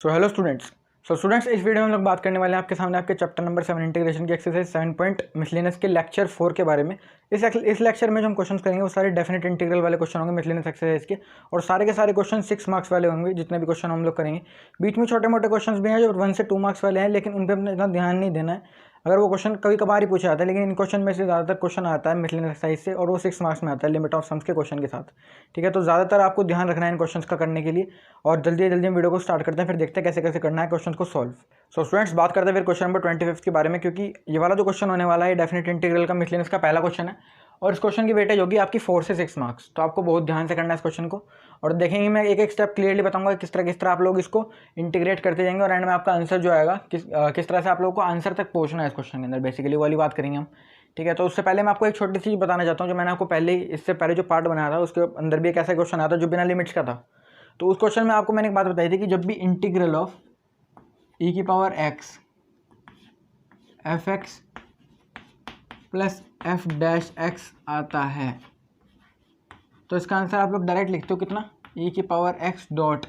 So hello students. इस video में हम लोग बात करने वाले हैं आपके सामने आपके चैप्टर नंबर 7 इंटीग्रेशन की एक्सरसाइज 7 पॉइंट मिसलेनियस के लेक्चर 4 के बारे में। इस लेक्चर में जो हम क्वेश्चन करेंगे वो सारे डेफिनेट इंटीग्रल वाले क्वेश्चन होंगे मिसलेनियस एक्सरसाइज के, और सारे के सारे क्वेश्चन 6 मार्क्स वाले होंगे जितने भी क्वेश्चन हम लोग करेंगे। बीच में छोटे मोटे क्वेश्चन भी हैं जो 1 से 2 मार्क्स वाले हैं, लेकिन उन पर अपना इतना ध्यान नहीं देना है। अगर वो क्वेश्चन कभी कभार ही पूछा जाता है, लेकिन इन क्वेश्चन में से ज़्यादातर क्वेश्चन आता है मिसलेनियस एक्सरसाइज से, और वो 6 मार्क्स में आता है लिमिट ऑफ सम्स के क्वेश्चन के साथ। ठीक है, तो ज़्यादातर आपको ध्यान रखना है इन क्वेश्चन का करने के लिए। और जल्दी जल्दी हम वीडियो को स्टार्ट करते हैं, फिर देखते हैं कैसे कैसे करना है क्वेश्चन को सॉल्व। सो स्टूडेंट्स, बात करते हैं फिर क्वेश्चन नंबर 25 के बारे में, क्योंकि ये वाला जो क्वेश्चन होने वाला है डेफिनेट इंटीग्रल का मिसलेनियस का पहला क्वेश्चन है, और इस क्वेश्चन की वेटेज होगी आपकी 4 से 6 मार्क्स। तो आपको बहुत ध्यान से करना है इस क्वेश्चन को, और देखेंगे मैं एक एक स्टेप क्लियरली बताऊंगा किस तरह आप लोग इसको इंटीग्रेट करते जाएंगे, और एंड में आपका आंसर जो आएगा किस तरह से आप लोगों को आंसर तक पहुंचना है इस क्वेश्चन के अंदर, बेसिकली वाली बात करेंगे हम। ठीक है, तो उससे पहले मैं आपको एक छोटी सी चीज़ बताना चाहता हूँ, जो मैंने आपको इससे पहले जो पार्ट बनाया था उसके अंदर भी एक ऐसा क्वेश्चन आया था जो बिना लिमिट्स का था। तो उस क्वेश्चन में आपको मैंने एक बात बताई थी कि जब भी इंटीग्रल ऑफ e की power x f x plus F dash x आता है, तो इसका आंसर आप लोग डायरेक्ट लिखते हो कितना, e की power x dot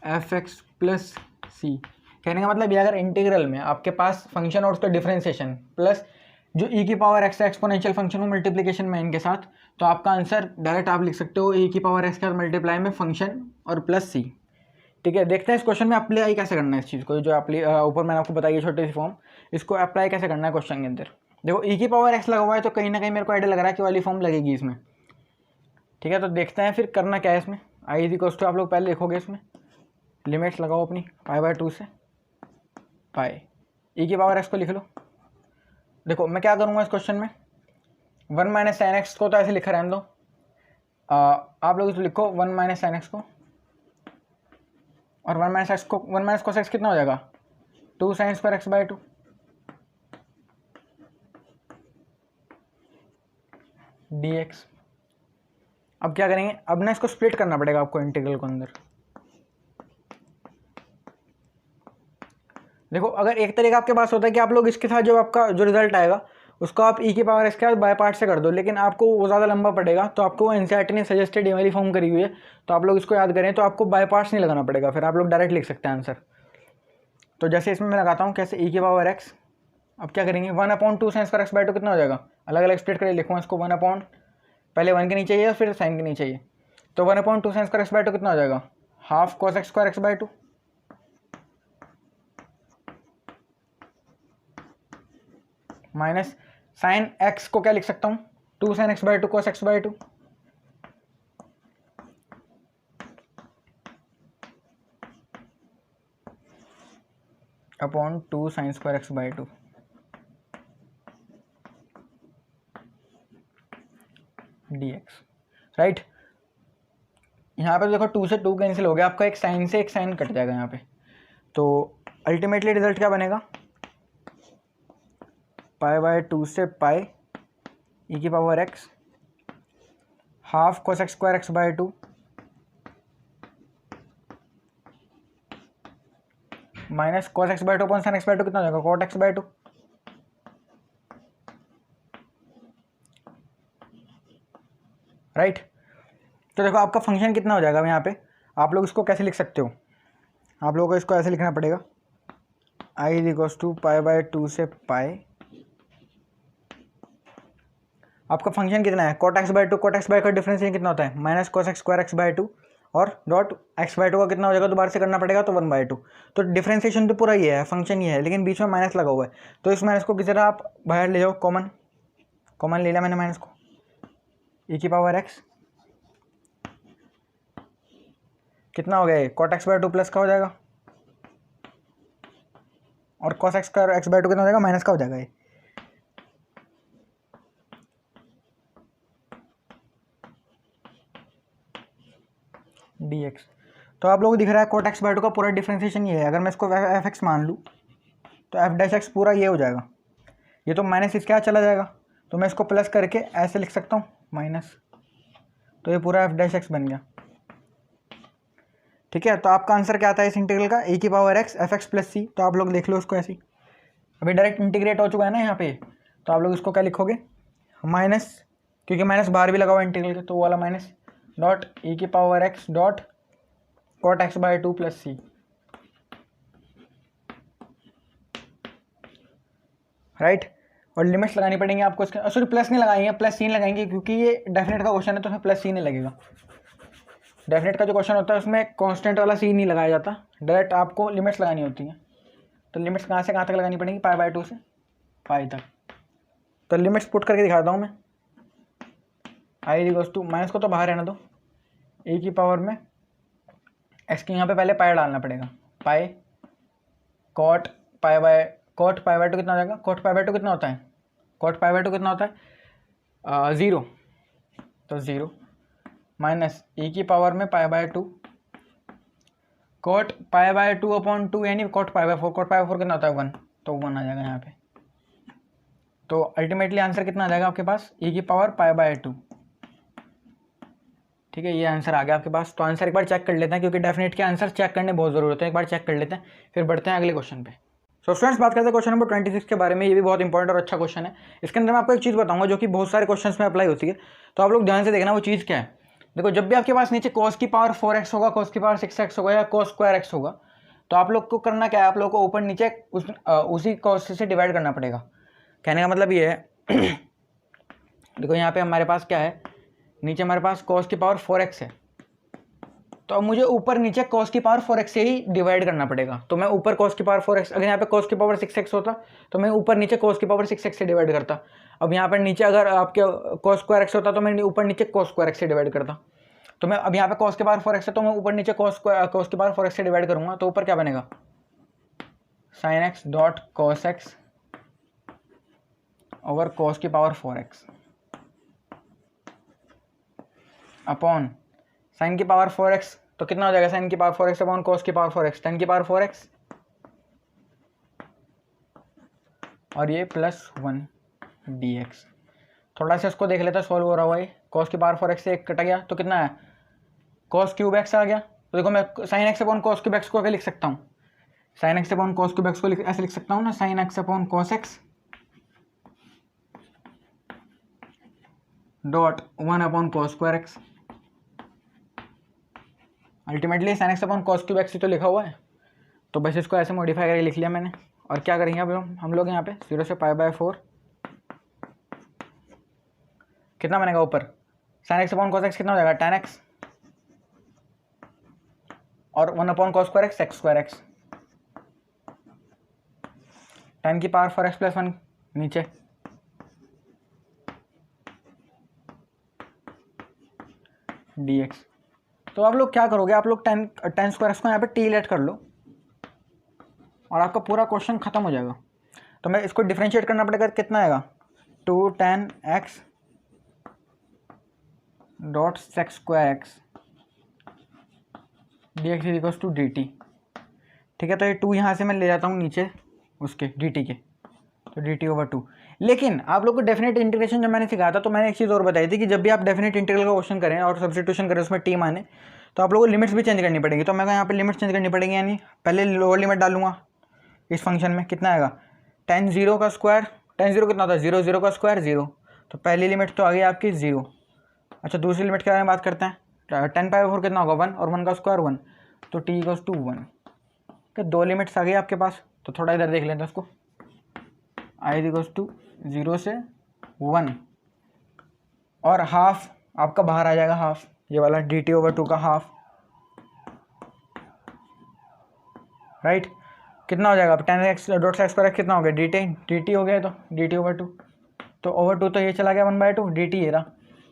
f x plus c. कहने का मतलब ये, अगर इंटीग्रल में आपके पास फंक्शन और उसका डिफरेंशिएशन प्लस जो e की पावर x एक्सपोनेंशियल फंक्शन हो मल्टीप्लिकेशन में इनके साथ, तो आपका आंसर डायरेक्ट आप लिख सकते हो e की पावर x के साथ मल्टीप्लाई में फंक्शन और प्लस सी। ठीक है, देखते हैं इस क्वेश्चन में अप्लाई कैसे करना है इस चीज़ को, जो ऊपर मैंने आपको बताई है छोटी सी फॉर्म, इसको अप्लाई कैसे करना है क्वेश्चन के अंदर। देखो e की पावर x लगा हुआ है, तो कहीं ना कहीं मेरे को आइडिया लग रहा है कि वाली फॉर्म लगेगी इसमें। ठीक है, तो देखते हैं फिर करना क्या है इसमें। आई इज इक्वल्स टू आप लोग पहले लिखोगे इसमें लिमिट्स लगाओ अपनी पाई/2 से पाई, e की पावर x को लिख लो। देखो मैं क्या करूँगा इस क्वेश्चन में, 1 माइनस साइन एक्स को तो ऐसे लिखा रहने दो, आप लोग इसको लिखो 1 माइनस साइन एक्स को, और 1 माइनस एक्स को 1 माइनस कोस एक्स कितना हो जाएगा, 2 sine square x by 2 dx। अब क्या करेंगे, अब ना इसको स्प्लिट करना पड़ेगा आपको इंटीग्रल को अंदर। देखो अगर एक तरीका आपके पास होता है कि आप लोग इसके साथ जो आपका जो रिजल्ट आएगा उसको आप e की पावर x के साथ बाय पार्ट से कर दो, लेकिन आपको वो ज़्यादा लंबा पड़ेगा, तो आपको एनसीईआरटी ने सजेस्टेड ये वाली फॉर्म करी हुई है, तो आप लोग इसको याद करें तो आपको बाय पार्ट्स नहीं लगाना पड़ेगा, फिर आप लोग डायरेक्ट लिख सकते हैं आंसर। तो जैसे इसमें मैं लगाता हूँ कैसे, e की पावर x, अब क्या करेंगे 1/2 साइन स्क्वायर एक्स बाई 2 कितना हो जाएगा, अलग अलग स्प्लिट करके लिखूँगा इसको, 1 पहले 1 के नीचे चाहिए फिर साइन के नीचे चाहिए, तो 1/2 साइन स्क्वायर एक्स बाई 2 कितना हो जाएगा, half cos x square x by 2 minus sine x को क्या लिख सकता हूँ, 2 sine x by 2 cos x by 2 upon 2 sine square x by 2 dx। Right, यहाँ पे देखो 2 से 2 कैंसिल हो गया, आपका एक साइन से एक साइन कट जाएगा यहाँ पे, तो अल्टीमेटली रिजल्ट क्या बनेगा, पाई/2 से पाई e की power x half cos x square x by 2 minus cos x by 2 upon sin x by 2 कितना हो जाएगा, cot x बाई 2। राइट, तो देखो आपका फंक्शन कितना हो जाएगा यहाँ पे, आप लोग इसको कैसे लिख सकते हो, आप लोगों को इसको ऐसे लिखना पड़ेगा, i इज इक्वल्स टू पाई/2 से पाई, आपका फंक्शन कितना है cot x by 2, cot x by का डिफरेंशिएशन कितना होता है minus cos x square x by 2, और डॉट x बाई 2 का कितना हो जाएगा, दोबारा से करना पड़ेगा तो 1/2। तो डिफरेंशिएशन तो पूरा ये है, फंक्शन ये है, लेकिन बीच में माइनस लगा हुआ है, तो इस माइनस को किसी तरह आप बाहर ले जाओ, कॉमन ले लिया मैंने माइनस को, e की पावर x कितना हो गया ये cot x बाई 2 प्लस का हो जाएगा, और cos x square x by 2 कितना हो जाएगा, माइनस का हो जाएगा ये। dx, तो आप लोगों को दिख रहा है cot x बाई 2 का पूरा डिफरेंशिएशन ये है, अगर मैं इसको एफ एक्स मान लूँ तो एफ डैश एक्स पूरा ये हो जाएगा, ये तो माइनस इसके यहाँ चला जाएगा, तो मैं इसको प्लस करके ऐसे लिख सकता हूँ माइनस, तो ये पूरा एफ डैश एक्स बन गया। ठीक है, तो आपका आंसर क्या आता है इस इंटीग्रल का, e की power x f x plus c. तो आप लोग देख लो उसको ऐसे ही, अभी डायरेक्ट इंटीग्रेट हो चुका है ना यहाँ पे, तो आप लोग इसको क्या लिखोगे, माइनस, क्योंकि माइनस बाहर भी लगा हुआ इंटीग्रल के, तो वो वाला माइनस डॉट e की power x dot cot x by 2 plus C. Right. और लिमिट्स लगानी पड़ेंगी आपको इसके, सॉरी प्लस नहीं लगाएंगे, प्लस सी लगाएंगे क्योंकि ये डेफिनेट का क्वेश्चन है तो उसमें प्लस सी नहीं लगेगा। डेफिनेट का जो क्वेश्चन होता है उसमें कांस्टेंट वाला सी नहीं लगाया जाता, डायरेक्ट आपको लिमिट्स लगानी होती हैं। तो लिमिट्स कहाँ से कहाँ तक लगानी पड़ेंगी, π/2 से पाई तक। तो लिमिट्स पुट करके दिखाता हूँ मैं। i माइनस को तो बाहर रहना दो, ए की पावर में एक्स की यहाँ पे पहले पाई डालना पड़ेगा, पाई कॉट π/2 कितना हो जाएगा, कॉट π/2 कितना होता है, कॉट π/2 कितना होता है 0, तो 0 माइनस ए की पावर में π/2 कॉट π/2/2 यानी कॉट π/4, कॉट π/4 कितना होता है 1, तो 1 आ जाएगा यहाँ पे। तो अल्टीमेटली आंसर कितना आ जाएगा आपके पास, ए की पावर π/2। ठीक है, ये आंसर आ गया आपके पास। तो आंसर एक बार चेक कर लेते हैं क्योंकि डेफिनेट के आंसर चेक करने बहुत ज़रूरत है, एक बार चेक कर लेते हैं फिर बढ़ते हैं अगले क्वेश्चन पे। सो स्टूडेंट्स बात करते हैं क्वेश्चन नंबर 26 के बारे में। ये भी बहुत इंपॉर्टेंट और अच्छा क्वेश्चन है। इसके अंदर मैं आपको एक चीज़ बताऊंगा जो कि बहुत सारे क्वेश्चन में अप्लाई होती है, तो आप लोग ध्यान से देखना वो चीज़ क्या है। देखो, जब भी आपके पास नीचे cos की पावर 4x होगा, cos की पावर 6x होगा या cos स्क्वायर x होगा, तो आप लोग को करना क्या है, आप लोग को ऊपर नीचे उसी cos से डिवाइड करना पड़ेगा। कहने का मतलब ये है देखो यहाँ पे हमारे पास क्या है, नीचे हमारे पास cos की पावर 4x है, तो अब मुझे ऊपर नीचे cos की पावर 4x से ही डिवाइड करना पड़ेगा। तो मैं ऊपर cos की पावर 4x, अगर यहाँ पे cos की पावर 6x होता तो मैं ऊपर नीचे cos की पावर 6x से डिवाइड करता। अब यहाँ पर नीचे अगर आपके cos स्क्वायर x होता तो मैं ऊपर नीचे cos स्क्वायर x से डिवाइड करता। तो मैं अब यहाँ पे cos की पावर 4x है तो मैं ऊपर नीचे cos की पावर 4x से डिवाइड करूँगा, तो ऊपर क्या बनेगा, sin x dot cos x over cos की पावर 4x अपॉन साइन की पावर 4x, तो कितना हो जाएगा साइन की पावर 4x अपॉन cos की पावर 4x, tan की पावर 4x और ये +1 dx। थोड़ा सा इसको देख लेता, सॉल्व हो रहा हुआ है। cos की पावर 4x से एक कटा गया तो कितना है, cos क्यूब x आ गया। तो देखो मैं sin x upon cos cube x को क्या लिख सकता हूँ, sin x upon cos cube x को ऐसे लिख सकता हूँ ना, sin x upon cos x dot 1 upon cos square x। Ultimately sin x upon cos cube x ही तो लिखा हुआ है, तो बस इसको ऐसे मॉडिफाई करके लिख लिया मैंने। और क्या करेंगे अब हम लोग यहाँ पे 0 से π/4 कितना बनेगा ऊपर, sin x upon cos x कितना हो जाएगा tan x और 1 upon cos square x x square x, tan की पावर 4x + 1 नीचे dx। तो आप लोग क्या करोगे, आप लोग tan स्क्वायर x को यहाँ पे t लेट कर लो और आपका पूरा क्वेश्चन खत्म हो जाएगा। तो मैं इसको डिफरेंशिएट करना पड़ेगा, कितना आएगा 2 tan x dot sec square x dx is equals to dt। ठीक है, तो ये 2 यहाँ से मैं ले जाता हूँ नीचे उसके dt के, तो dt/2। लेकिन आप लोग को डेफिनेट इंटीग्रेशन जब मैंने सिखाया था तो मैंने एक चीज़ और बताई थी कि जब भी आप डेफिनेट इंटीग्रल का क्वेश्चन करें और सब्स्टिट्यूशन करें उसमें t माने, तो आप लोगों को लिमिट्स भी चेंज करनी पड़ेगी। तो मैं यहाँ पे लिमिट्स चेंज करनी पड़ेगी, यानी पहले लोअर लिमिट डालूंगा इस फंक्शन में, कितना आएगा tan 0 का स्क्वायर, tan 0 कितना होता है 0, 0 का स्क्वायर 0, तो पहली लिमिट तो आ गई आपकी 0। अच्छा, दूसरी लिमिट के बारे में बात करते हैं, tan π/4 कितना होगा 1 और 1 का स्क्वायर 1, तो t = 1। ओके, 2 लिमिट्स आ गई आपके पास। तो थोड़ा इधर देख लेते हैं उसको, i = 0 से 1 और हाफ आपका बाहर आ जाएगा, हाफ ये वाला dt/2 का हाफ, राइट। कितना हो जाएगा अब tan x dot sec square कितना हो गया dt हो गया, तो dt/2, तो /2 तो ये चला गया 1/2 dt ये रहा,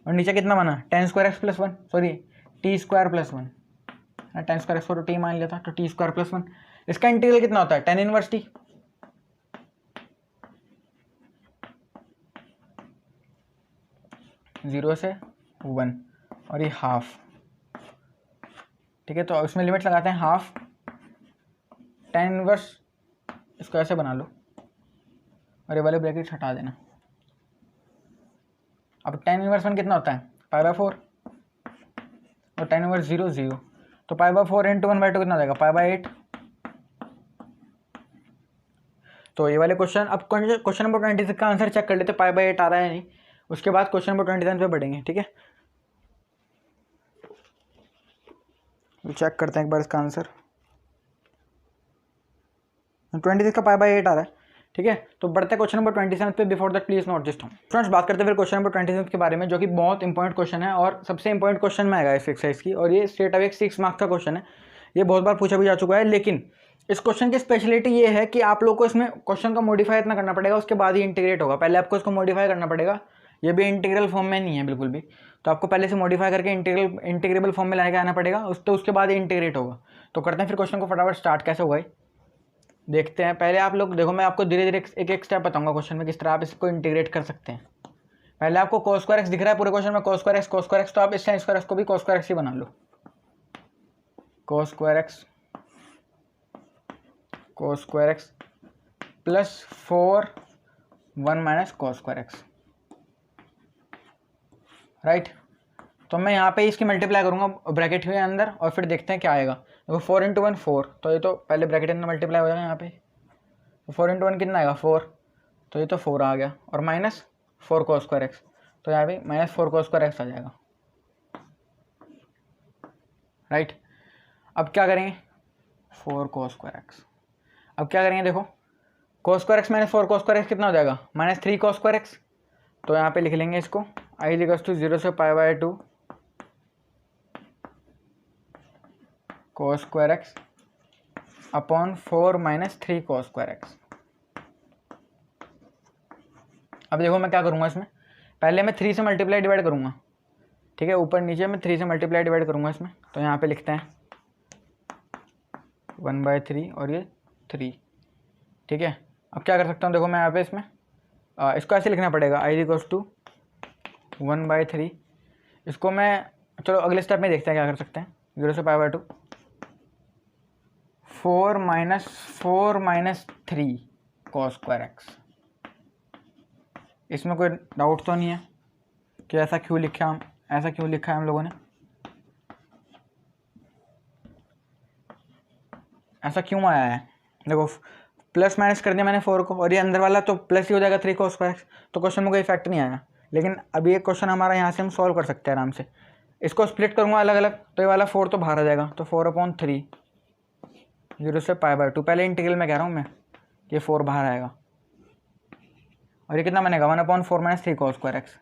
और नीचे कितना बना tan square x + 1, sorry t square + 1, tan square x को तो t मान लेता, तो t स्क्वायर + 1। इसका इंटीग्रल कितना होता है tan इनवर्स t, 0 से 1 और ये हाफ। ठीक है, तो इसमें लिमिट लगाते हैं हाफ tan इनवर्स, इसको ऐसे बना लो और ये वाले ब्रैकेट हटा देना। अब tan इनवर्स 1 कितना होता है π/4 और tan इनवर्स 0 0, तो π/4 × 1/2 कितना हो जाएगा π/8। तो ये वाले क्वेश्चन, अब क्वेश्चन नंबर 26 का आंसर चेक कर लेते π/8 आ रहा है नहीं, उसके बाद क्वेश्चन नंबर 27 पे बढ़ेंगे। ठीक है, चेक करते हैं एक बार इसका आंसर। 26 का π/8 आ रहा है। ठीक है, तो बढ़ते हैं क्वेश्चन नंबर 27 पे। Before that please note this down. Friends, बात करते हैं फिर क्वेश्चन नंबर 27 के बारे में, जो कि बहुत इंपॉर्टेंट क्वेश्चन है और सबसे इंपॉर्टेंट क्वेश्चन में आएगा इस एक्सरसाइज की, और ये स्ट्रेट अवे 6 मार्क्स का क्वेश्चन है। ये बहुत बार पूछा भी जा चुका है, लेकिन इस क्वेश्चन की स्पेशलिटी ये है कि आप लोग को इसमें क्वेश्चन का मॉडिफाई इतना करना पड़ेगा, उसके बाद ही इंटीग्रेट होगा। पहले आपको इसको मॉडिफाई करना पड़ेगा, ये भी इंटीग्रल फॉर्म में नहीं है बिल्कुल भी, तो आपको पहले से मॉडिफाई करके इंटीग्रेबल फॉर्म में लेके आना पड़ेगा, उसके बाद ही इंटीग्रेट होगा। तो करते हैं फिर क्वेश्चन को फटाफट स्टार्ट। कैसे होगा देखते हैं। पहले आप लोग देखो, मैं आपको धीरे धीरे एक एक स्टेप बताऊंगा क्वेश्चन में, किस तरह आप इसको इंटीग्रेट कर सकते हैं। पहले आपको cos स्क्वायर एक्स दिख रहा है पूरे क्वेश्चन में, cos स्क्वायर एक्स, तो आप इस sin स्क्वायर एक्स को भी cos स्क्वायर एक्स ही बना लो। cos square x plus 4 1 minus cos square x, right. तो मैं यहाँ पे इसकी मल्टीप्लाई करूँगा ब्रैकेट के अंदर, और फिर देखते हैं क्या आएगा। देखो 4 × 1 4, तो ये तो पहले ब्रैकेट के अंदर मल्टीप्लाई हो जाएगा यहाँ पे। तो 4 × 1 कितना आएगा 4, तो ये तो 4 आ गया, और माइनस 4 cos स्क्वायर एक्स, तो यहाँ पे माइनस 4 cos स्क्वायर एक्स आ जाएगा, राइट। अब क्या करेंगे 4 cos स्क्वायर एक्स, अब क्या करेंगे देखो, cos square x minus 4 cos square x कितना हो जाएगा माइनस 3 cos स्क्वायर एक्स। तो यहाँ पे लिख लेंगे इसको i = 0 से π/2 cos square x upon 4 minus 3 cos square x. अब देखो मैं क्या करूँगा इसमें, पहले मैं 3 से मल्टीप्लाई डिवाइड करूँगा, ठीक है, ऊपर नीचे मैं 3 से मल्टीप्लाई डिवाइड करूँगा इसमें। तो यहाँ पे लिखते हैं 1/3 और ये 3, ठीक है। अब क्या कर सकता हूँ देखो मैं यहाँ पे इसमें इसको ऐसे लिखना पड़ेगा i = 1/3। इसको मैं, चलो अगले स्टेप में देखते हैं क्या कर सकते हैं। 0 से π/2 4 माइनस 3 cos स्क्वायर एक्स। इसमें कोई डाउट तो नहीं है कि ऐसा क्यों लिखा है हम लोगों ने, ऐसा क्यों आया है। देखो प्लस माइनस कर दिया मैंने 4 को, और ये अंदर वाला तो प्लस ही हो जाएगा 3 cos स्क्वायर एक्स, तो क्वेश्चन में कोई इफेक्ट नहीं आया। लेकिन अभी एक क्वेश्चन हमारा यहाँ से हम सॉल्व कर सकते हैं आराम से। इसको स्प्लिट करूँगा अलग अलग, तो ये वाला 4 तो बाहर आ जाएगा, तो 4/3 0 से π/2, पहले इंटीग्रल में कह रहा हूँ मैं, ये 4 बाहर आएगा, और ये कितना बनेगा 1/4 minus 3 cos square x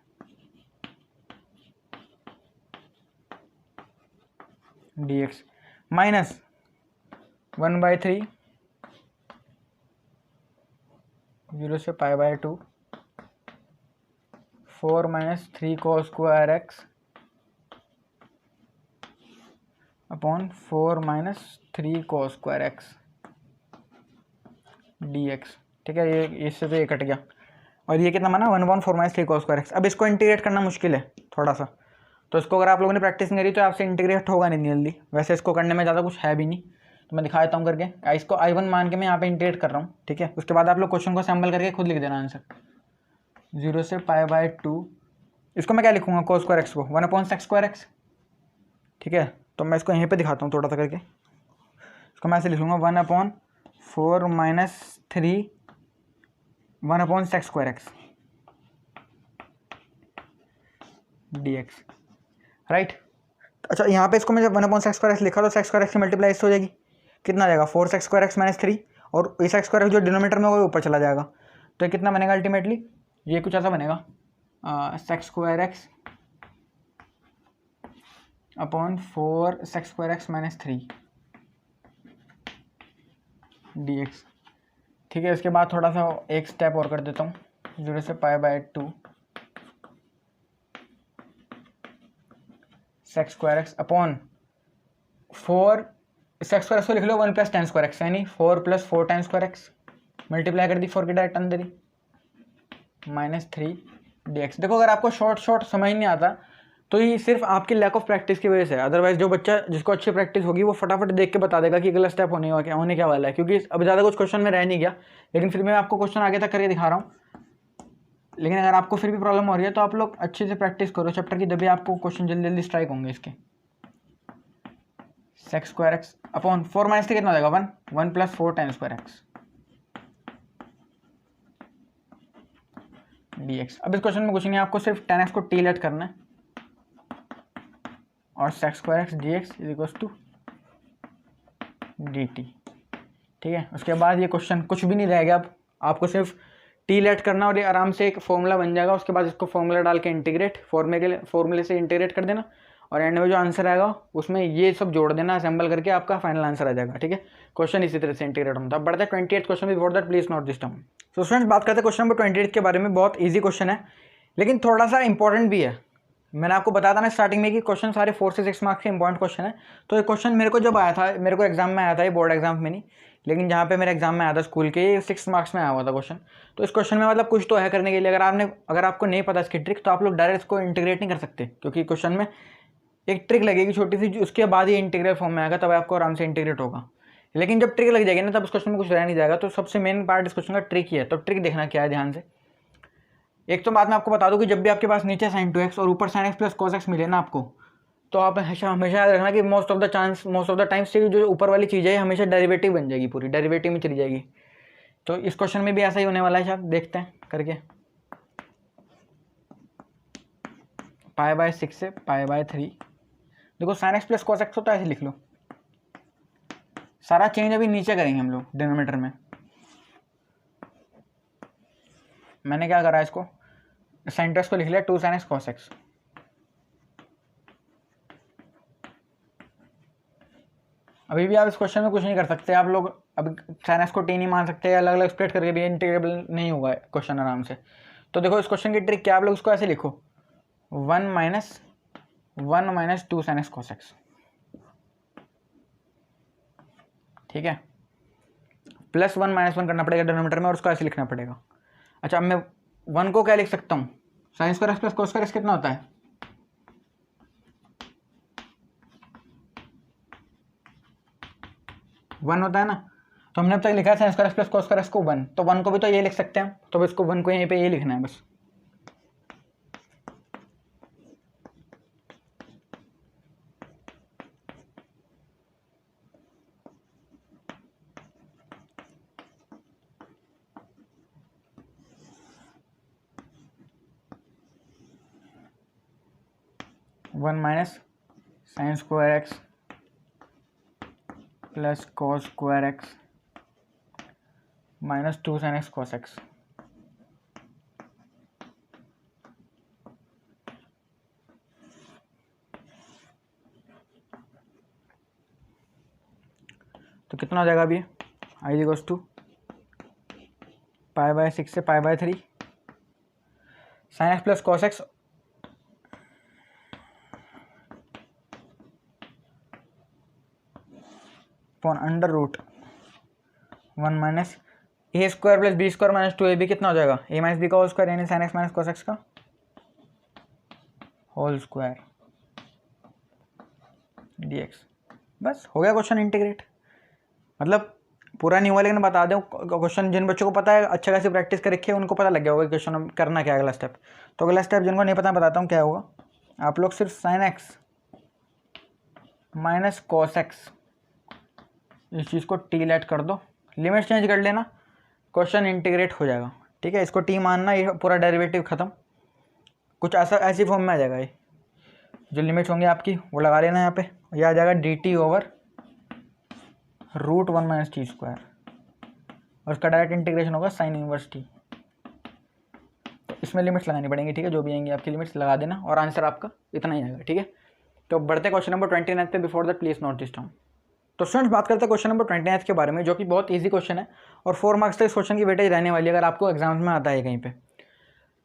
dx minus 1/3 0 से π/2 4 minus 3 cos square x upon 4 minus 3 cos square x dx, ठीक है। ये इससे तो ये कट गया, और ये कितना बना 1/4 माइनस 3 cos स्क्वायर एक्स। अब इसको इंटीग्रेट करना मुश्किल है थोड़ा सा, तो इसको अगर आप लोगों ने प्रैक्टिस नहीं करी तो आपसे इंटीग्रेट होगा नहीं जल्दी। वैसे इसको करने में ज़्यादा कुछ है भी नहीं, तो मैं दिखा देता हूँ करके। इसको I1 मान के मैं यहाँ पे इंटीग्रेट कर रहा हूँ, ठीक है। उसके बाद आप लोग क्वेश्चन को असेंबल करके खुद लिख देना आंसर। 0 से π/2, इसको मैं क्या लिखूँगा cos स्क्वायर एक्स को 1/sec स्क्वायर एक्स, ठीक है। तो मैं इसको यहीं पे दिखाता हूँ थोड़ा सा करके। इसको मैं ऐसे लिखूँगा 1/4 minus 3 1/sec square x dx, right. अच्छा, यहाँ पे इसको मैं जब 1/sec स्क्वायर एक्स लिखा तो sec स्क्वायर एक्स की मल्टीप्लाई इससे हो जाएगी, कितना आ जाएगा 4 sec स्क्वायर एक्स माइनस 3, और ये sec स्क्वायर एक्स जो डिनोमीटर में होगा ऊपर चला जाएगा। तो ये कितना बनेगा अल्टीमेटली, ये कुछ ऐसा बनेगा sec square x upon 4 sec square x minus 3 dx, ठीक है। इसके बाद थोड़ा सा एक स्टेप और कर देता हूँ, 0 से π/2 sec square x upon 4 sec square x को लिख लो 1 + tan स्क्वायर एक्स, यानी 4 + 4 tan स्क्वायर एक्स, मल्टीप्लाई कर दी 4 की डायरेक्ट अंदर ही, माइनस 3 dx। देखो अगर आपको शॉर्ट समझ नहीं आता तो ये सिर्फ आपकी लैक ऑफ प्रैक्टिस की वजह से है। अदरवाइज जो बच्चा जिसको अच्छी प्रैक्टिस होगी वो फटाफट देख के बता देगा कि अगला स्टेप होने क्या वाला है, क्योंकि अब ज़्यादा कुछ क्वेश्चन में रह नहीं गया। लेकिन फिर मैं आपको क्वेश्चन आगे तक करके दिखा रहा हूँ। लेकिन अगर आपको फिर भी प्रॉब्लम हो रही है तो आप लोग अच्छे से प्रैक्टिस करो चैप्टर की, तभी आपको क्वेश्चन जल्दी जल्दी स्ट्राइक होंगे इसके। sec square x upon 4 minus 3 कितना हो जाएगा 1 + 4 tan स्क्वायर एक्स dx। अब इस क्वेश्चन में कुछ नहीं है, आपको सिर्फ tan x को t लेट करना है, और sec square x dx = dt, ठीक है। उसके बाद ये क्वेश्चन कुछ भी नहीं रहेगा, आपको सिर्फ टी लेट करना और ये आराम से एक फॉर्मूला बन जाएगा। उसके बाद इसको फॉर्मूला डाल के इंटीग्रेट फॉर्मूले से इंटीग्रेट कर देना और एंड में जो आंसर आएगा उसमें ये सब जोड़ देना, असेंबल करके आपका फाइनल आंसर आ जाएगा। ठीक है, क्वेश्चन इसी तरह से इंटीग्रेट होता है। बढ़ते हैं 28th question. Before that please note this term. तो स्टूडेंट्स बात करते हैं क्वेश्चन नंबर 28 के बारे में। बहुत ईजी क्वेश्चन है लेकिन थोड़ा सा इंपॉर्टेंट भी है। मैंने आपको बताया था ना स्टार्टिंग में कि क्वेश्चन सारे 4 से 6 मार्क्स के इंपॉर्टेंट क्वेश्चन है। तो ये क्वेश्चन मेरे को जब आया था, मेरे को एग्जाम में आया था, ये बोर्ड एग्जाम में नहीं, लेकिन जहाँ पे मेरे एग्जाम में आया था स्कूल के, ये 6 मार्क्स में आया हुआ था क्वेश्चन। तो इस क्वेश्चन में मतलब कुछ तो है करने के लिए। अगर आपको नहीं पता इसकी ट्रिक तो आप लोग डायरेक्ट इसको इंटीग्रेट नहीं कर सकते, क्योंकि क्वेश्चन में एक ट्रिक लगेगी छोटी सी, उसके बाद ही इंटीग्रल फॉर्म में आएगा, तब आपको आराम से इंटीग्रेट होगा। लेकिन जब ट्रिक लग जाएगी ना, तब उस क्वेश्चन में कुछ रह नहीं जाएगा। तो सबसे मेन पार्ट इस क्वेश्चन का ट्रिक ही है। तो ट्रिक देखना क्या है ध्यान से। एक तो बात मैं आपको बता दूं कि जब भी आपके पास नीचे sin 2x और ऊपर sin x plus cos x मिले ना आपको, तो आप हमेशा याद रखना कि मोस्ट ऑफ द टाइम्स जो ऊपर वाली चीज़ है हमेशा डेरिवेटिव बन जाएगी, पूरी डेरिवेटिव में चली जाएगी। तो इस क्वेश्चन में भी ऐसा ही होने वाला है। शायद देखते हैं करके। π/6 से π/3। देखो sin x plus cos x होता है, ऐसे लिख लो। सारा चेंज अभी नीचे करेंगे हम लोग डिनोमिनेटर में। मैंने क्या करा, इसको sin 2x को लिख लिया 2 sin x cos x। अभी भी आप इस क्वेश्चन में कुछ नहीं कर सकते। आप लोग अब sin x को t नहीं मान सकते, अलग अलग स्प्लिट करके भी इंटीग्रेबल नहीं होगा क्वेश्चन आराम से। तो देखो इस क्वेश्चन की ट्रिक क्या, आप लोग इसको ऐसे लिखो 1 minus 2 sin x cos x। ठीक है, प्लस 1 माइनस 1 करना पड़ेगा डिनोमिनेटर में और उसको ऐसे लिखना पड़ेगा। अच्छा, अब मैं 1 को क्या लिख सकता हूँ, sin square x plus cos square x कितना होता है, 1 होता है ना। तो हमने अब तक लिखा है sin square x plus cos square x को 1, तो 1 को भी तो ये लिख सकते हैं। तो इसको 1 को यहीं पे ये लिखना है बस। One minus sine square x plus cos square x minus 2 sin x cos x। तो कितना हो जाएगा अभी, i इक्वल्स टू π/6 से π/3 sin x plus cos x upon under root 1 minus a square plus b square minus 2ab कितना हो जाएगा, a minus b का होल स्क्वायर यानी sin x minus cos x का होल स्क्वायर dx। बस हो गया क्वेश्चन इंटीग्रेट। मतलब पूरा नहीं हुआ लेकिन बता दें क्वेश्चन, जिन बच्चों को पता है अच्छा खासी प्रैक्टिस कर रखी है उनको पता लग गया होगा क्वेश्चन करना क्या है अगला स्टेप। तो अगला स्टेप जिनको नहीं पता मैं बताता हूँ क्या होगा। आप लोग सिर्फ sin x minus cos x इस चीज़ को टी लेट कर दो, लिमिट चेंज कर लेना, क्वेश्चन इंटीग्रेट हो जाएगा। ठीक है, इसको टी मानना, ये पूरा डेरिवेटिव ख़त्म, कुछ ऐसी फॉर्म में आ जाएगा। ये जो लिमिट्स होंगी आपकी वो लगा लेना यहाँ पे, ये आ जाएगा d t over root 1 minus t square और उसका डायरेक्ट इंटीग्रेशन होगा साइन इनवर्स टी। तो इसमें लिमिट्स लगानी पड़ेंगी। ठीक है, जो भी आएंगी आपकी लिमिट्स लगा देना और आंसर आपका इतना ही आएगा। ठीक है, तो बढ़ते क्वेश्चन नंबर 29 पे। Before that please note this down. तो स्टूडेंट्स बात करते हैं क्वेश्चन नंबर 29 के बारे में, जो कि बहुत इजी क्वेश्चन है और 4 मार्क्स तक इस क्वेश्चन की वेटेज रहने वाली है अगर आपको एग्जाम्स में आता है कहीं पे।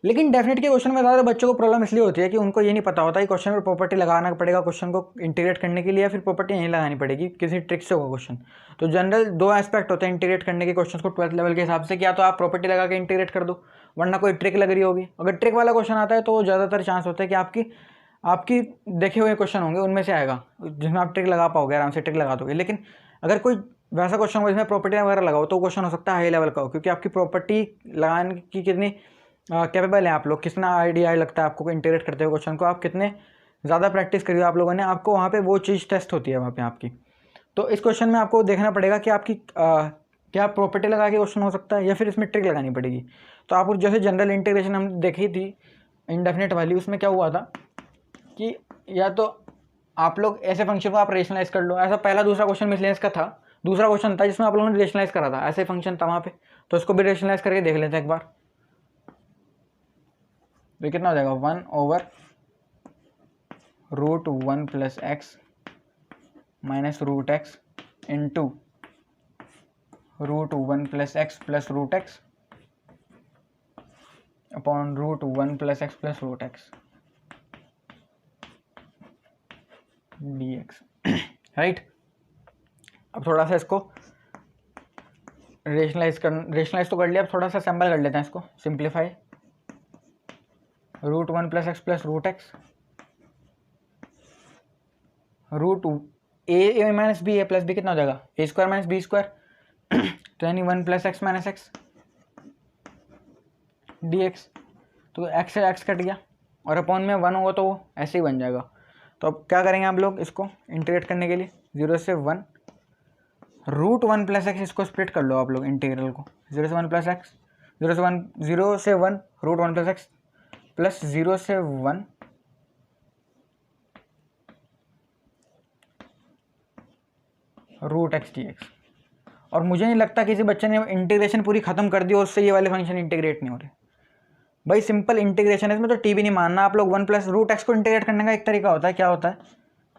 लेकिन डेफिनेट के क्वेश्चन में ज़्यादा बच्चों को प्रॉब्लम इसलिए होती है कि उनको ये नहीं पता होता कि क्वेश्चन में प्रॉपर्टी लगाना पड़ेगा क्वेश्चन को इंटीग्रेट करने के लिए, या फिर प्रॉपर्टी नहीं लगानी पड़ेगी, किसी ट्रिक से होगा क्वेश्चन। तो जनरल 2 एस्पेक्ट होते हैं इंटीग्रेट करने के क्वेश्चन को 12th लेवल के हिसाब से, या तो आप प्रॉपर्टी लगा के इंटीग्रेट कर दो, वरना कोई ट्रिक लग रही होगी। अगर ट्रिक वाला क्वेश्चन आता है तो ज़्यादातर चांस होता है कि आपकी देखे हुए क्वेश्चन होंगे उनमें से आएगा जिसमें आप ट्रिक लगा पाओगे, आराम से ट्रिक लगा दोगे। लेकिन अगर कोई वैसा क्वेश्चन हो जिसमें प्रॉपर्टी वगैरह लगाओ तो क्वेश्चन हो सकता है हाई लेवल का हो, क्योंकि आपकी प्रॉपर्टी लगाने की कितनी कैपेबल है आप लोग, कितना आइडिया लगता है आपको इंटीग्रेट करते हुए क्वेश्चन को, आप कितने ज़्यादा प्रैक्टिस करिए आप लोगों ने, आपको वहाँ पे वो चीज़ टेस्ट होती है वहाँ पे आपकी। तो इस क्वेश्चन में आपको देखना पड़ेगा कि आपकी क्या प्रॉपर्टी लगा के क्वेश्चन हो सकता है या फिर इसमें ट्रिक लगानी पड़ेगी। तो आप जैसे जनरल इंटीग्रेशन हम देखी थी इंडेफिनेट वाली, उसमें क्या हुआ था कि या तो आप लोग ऐसे फंक्शन को आप रेशनलाइज कर लो, ऐसा पहला दूसरा क्वेश्चन मिसलेनियस का था, दूसरा क्वेश्चन था जिसमें आप लोगों ने रेशनलाइज करा था, ऐसे फंक्शन था वहाँ पे, तो इसको भी रेशनलाइज करके देख लेते हैं एक बार। तो कितना हो जाएगा 1/√1 + x minus √x into √1 + x + √x upon √1 + x + √x dx, right. अब थोड़ा सा इसको रेशनलाइज तो कर लिया, अब थोड़ा सा सिंपल कर लेते हैं इसको, simplify. √1 + x + √x a minus b, a plus b कितना हो जाएगा a² - b², तो यानी 1 + x - x dx। तो x से x कट गया और अपॉन में 1 होगा तो वो ऐसे ही बन जाएगा। तो अब क्या करेंगे आप लोग इसको इंटीग्रेट करने के लिए, 0 से 1 √1 + x, इसको स्प्लिट कर लो आप लोग इंटीग्रल को, 0 से 1 + x, 0 से 1 √1 + x प्लस 0 से 1 √x dx। और मुझे नहीं लगता किसी बच्चे ने इंटीग्रेशन पूरी खत्म कर दी और उससे ये वाले फंक्शन इंटीग्रेट नहीं हो रहे। भाई सिंपल इंटीग्रेशन है, इसमें तो टी भी नहीं मानना आप लोग। 1 + √x को इंटीग्रेट करने का एक तरीका होता है, क्या होता है,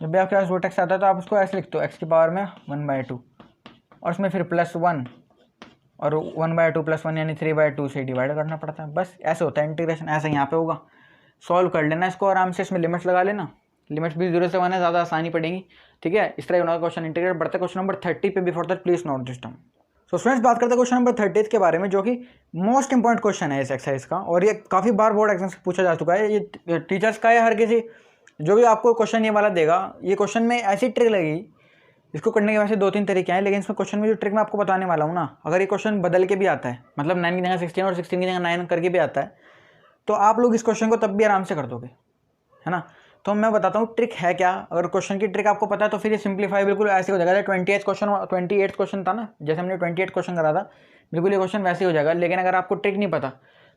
जब भी आपके पास √x आता है तो आप उसको ऐसे लिखते हो x⁻1/2 और उसमें फिर +1 और 1/2 + 1 यानी 3/2 से डिवाइड करना पड़ता है। बस ऐसे होता है इंटीग्रेशन, ऐसे यहाँ पे होगा। सॉल्व कर लेना इसको आराम से, इसमें लिमिट्स लगा लेना, लिमिट्स भी 0 से 1 है, ज़्यादा आसानी पड़ेगी, ठीक है। इस तरह क्वेश्चन इंटीग्रेट बढ़ते क्वेश्चन नंबर 30 पे। Before that please note this term. So students बात करते हैं क्वेश्चन नंबर 30 के बारे में, जो कि मोस्ट इंपॉर्टेंट क्वेश्चन है इस एक्सरसाइज का, और ये काफ़ी बार बोर्ड एग्जाम से पूछा जा चुका है। ये टीचर्स का है, हर किसी जो भी आपको क्वेश्चन ये वाला देगा, ये क्वेश्चन में ऐसी ट्रिक लगेगी, इसको करने के वैसे 2-3 तरीके हैं, लेकिन इसमें क्वेश्चन में जो ट्रिक मैं आपको बताने वाला हूँ ना, अगर ये क्वेश्चन बदल के भी आता है, मतलब 9 की जगह 16 और 16 की जगह 9 करके भी आता है, तो आप लोग इस क्वेश्चन को तब भी आराम से कर दोगे, है ना। तो मैं बताता हूँ ट्रिक है क्या। अगर क्वेश्चन की ट्रिक आपको पता है तो फिर ये सिंप्लीफाई बिल्कुल ऐसे हो जाएगा। 28 क्वेश्चन था ना, जैसे हमने 28 क्वेश्चन करा था, बिल्कुल ये क्वेश्चन वैसे ही हो जाएगा। लेकिन अगर आपको ट्रिक नहीं पता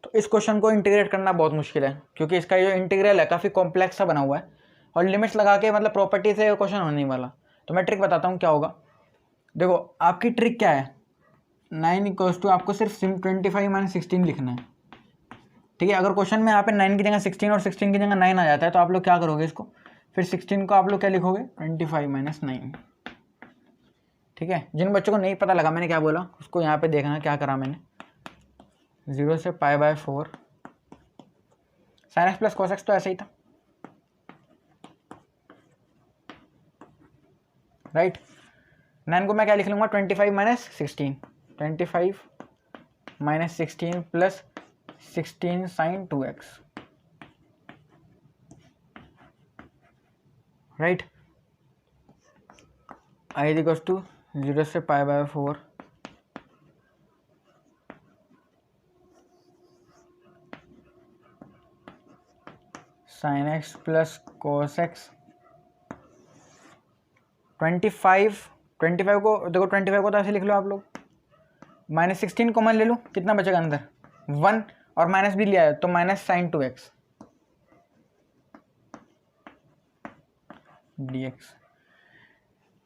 तो इस क्वेश्चन को इंटीग्रेट करना बहुत मुश्किल है, क्योंकि इसका जो इंटीग्रल है काफ़ी कॉम्प्लेक्स सा बना हुआ है और लिमिट्स लगा के मतलब प्रॉपर्टी से क्वेश्चन होने वाला। तो मैं ट्रिक बताता हूँ क्या होगा। देखो आपकी ट्रिक क्या है, 9 = आपको सिर्फ 25 - 16 लिखना है, ठीक है। अगर क्वेश्चन में यहाँ पे 9 की जगह 16 और 16 की जगह 9 आ जाता है तो आप लोग क्या करोगे, इसको फिर 16 को आप लोग क्या लिखोगे 25 - 9, ठीक है। जिन बच्चों को नहीं पता लगा मैंने क्या बोला, उसको यहाँ पे देखना क्या करा मैंने। 0 से π/4 sin x + cos x तो ऐसे ही था, राइट। 9 को मैं क्या लिख लूँगा 25 - 16, 25 - 16 plus 16 sin 2x, right. i = 0 से π/4 sin x + cos x। 25 को देखो, 25 को तो ऐसे लिख लो आप लोग, -16 कॉमन ले लो, कितना बचेगा अंदर 1 और माइनस भी लिया है तो -sin 2x dx,